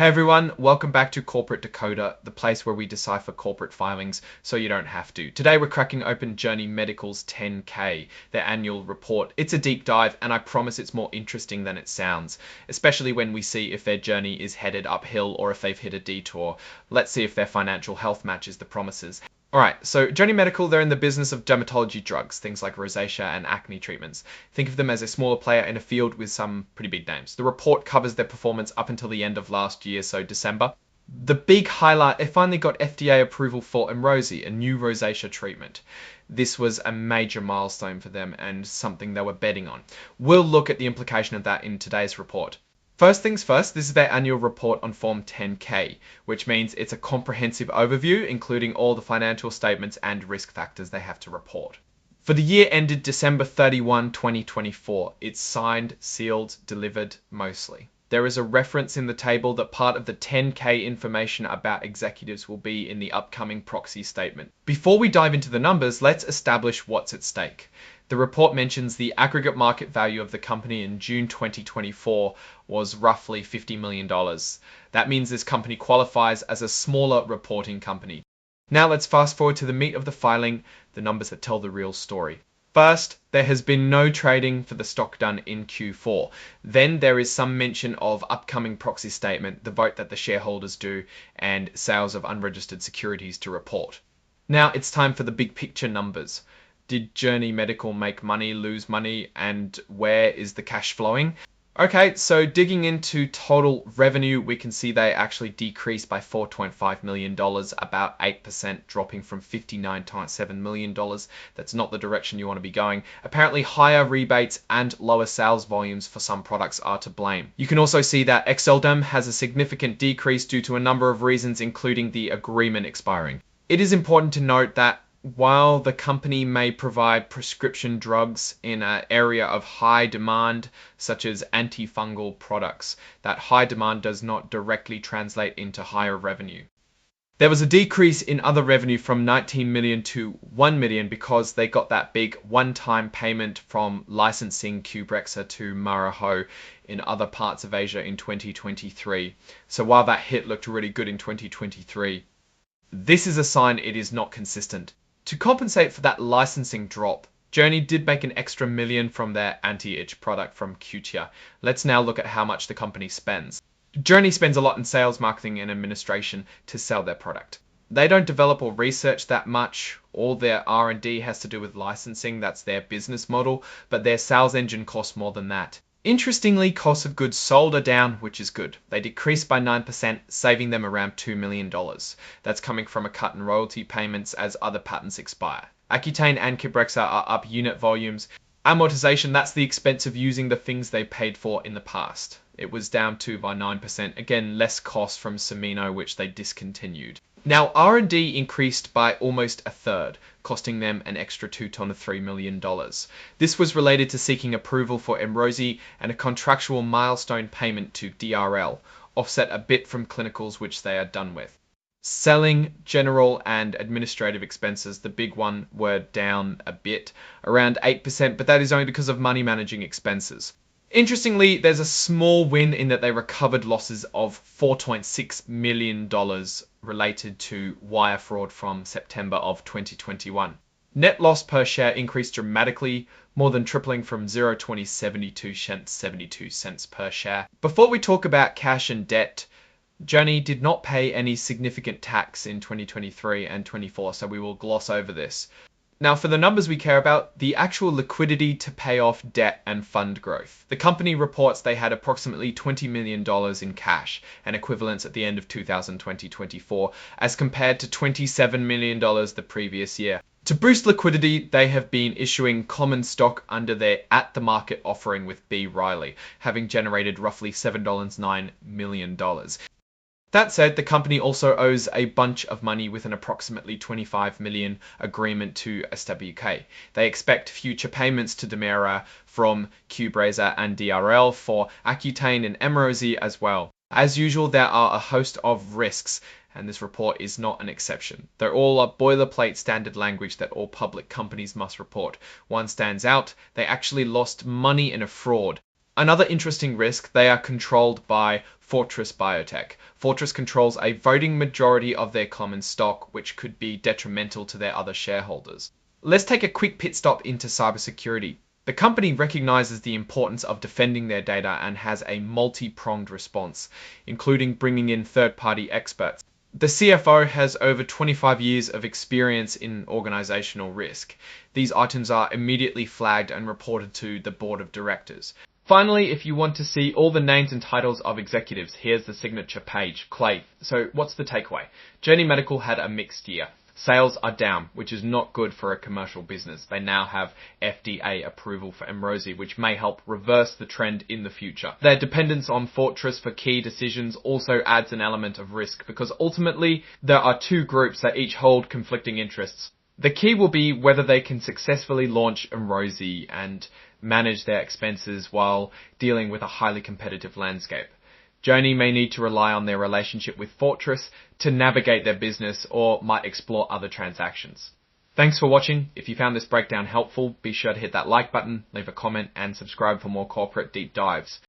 Hey everyone, welcome back to Corporate Decoder, the place where we decipher corporate filings so you don't have to. Today we're cracking open Journey Medical's 10K, their annual report. It's a deep dive and I promise it's more interesting than it sounds, especially when we see if their journey is headed uphill or if they've hit a detour. Let's see if their financial health matches the promises. Alright, so Journey Medical, they're in the business of dermatology drugs, things like rosacea and acne treatments. Think of them as a smaller player in a field with some pretty big names. The report covers their performance up until the end of last year, so December. The big highlight, they finally got FDA approval for Emrosi, a new rosacea treatment. This was a major milestone for them and something they were betting on. We'll look at the implication of that in today's report. First things first, this is their annual report on Form 10K, which means it's a comprehensive overview, including all the financial statements and risk factors they have to report. For the year ended December 31, 2024, it's signed, sealed, delivered mostly. There is a reference in the table that part of the 10K information about executives will be in the upcoming proxy statement. Before we dive into the numbers, let's establish what's at stake. The report mentions the aggregate market value of the company in June 2024 was roughly $50 million. That means this company qualifies as a smaller reporting company. Now let's fast forward to the meat of the filing, the numbers that tell the real story. First, there has been no trading for the stock done in Q4. Then there is some mention of upcoming proxy statement, the vote that the shareholders do, and sales of unregistered securities to report. Now it's time for the big picture numbers. Did Journey Medical make money, lose money, and where is the cash flowing? Okay, so digging into total revenue, we can see they actually decreased by $4.5 million, about 8%, dropping from $59.7 million. That's not the direction you want to be going. Apparently, higher rebates and lower sales volumes for some products are to blame. You can also see that Exceldum has a significant decrease due to a number of reasons, including the agreement expiring. It is important to note that while the company may provide prescription drugs in an area of high demand, such as antifungal products, that high demand does not directly translate into higher revenue. There was a decrease in other revenue from 19 million to 1 million because they got that big one-time payment from licensing Qbrexza to Maraho in other parts of Asia in 2023. So while that hit looked really good in 2023, this is a sign it is not consistent. To compensate for that licensing drop, Journey did make an extra $1 million from their anti-itch product from Cutia. Let's now look at how much the company spends. Journey spends a lot in sales, marketing, and administration to sell their product. They don't develop or research that much. All their R&D has to do with licensing. That's their business model, but their sales engine costs more than that. Interestingly, cost of goods sold are down, which is good. They decreased by 9%, saving them around $2 million. That's coming from a cut in royalty payments as other patents expire. Accutane and Qbrexza are up unit volumes. Amortization, that's the expense of using the things they paid for in the past. It was down too by 9%. Again, less cost from Semino, which they discontinued. Now, R&D increased by almost a third, costing them an extra $2.3 million. This was related to seeking approval for Emrosi and a contractual milestone payment to DRL, offset a bit from clinicals which they are done with. Selling, general and administrative expenses, the big one, were down a bit, around 8%, but that is only because of money managing expenses. Interestingly, there's a small win in that they recovered losses of $4.6 million related to wire fraud from September of 2021. Net loss per share increased dramatically, more than tripling from 0.2072 cents per share. Before we talk about cash and debt, Journey did not pay any significant tax in 2023 and 24, so we will gloss over this. Now, for the numbers we care about, the actual liquidity to pay off debt and fund growth. The company reports they had approximately $20 million in cash and equivalents at the end of 2024, as compared to $27 million the previous year. To boost liquidity, they have been issuing common stock under their at-the-market offering with B. Riley, having generated roughly $7.9 million. That said, the company also owes a bunch of money with an approximately $25 million agreement to SWK. They expect future payments to Demira from Qbrexza and DRL for Accutane and Emrosi as well. As usual, there are a host of risks, and this report is not an exception. They're all a boilerplate standard language that all public companies must report. One stands out: they actually lost money in a fraud. Another interesting risk, they are controlled by Fortress Biotech. Fortress controls a voting majority of their common stock, which could be detrimental to their other shareholders. Let's take a quick pit stop into cybersecurity. The company recognizes the importance of defending their data and has a multi-pronged response, including bringing in third-party experts. The CFO has over 25 years of experience in organizational risk. These items are immediately flagged and reported to the board of directors. Finally, if you want to see all the names and titles of executives, here's the signature page. Clay. So what's the takeaway? Journey Medical had a mixed year. Sales are down, which is not good for a commercial business. They now have FDA approval for Emrosi, which may help reverse the trend in the future. Their dependence on Fortress for key decisions also adds an element of risk because ultimately there are two groups that each hold conflicting interests. The key will be whether they can successfully launch Emrosi and manage their expenses while dealing with a highly competitive landscape. Journey may need to rely on their relationship with Fortress to navigate their business or might explore other transactions. Thanks for watching. If you found this breakdown helpful, be sure to hit that like button, leave a comment and subscribe for more corporate deep dives.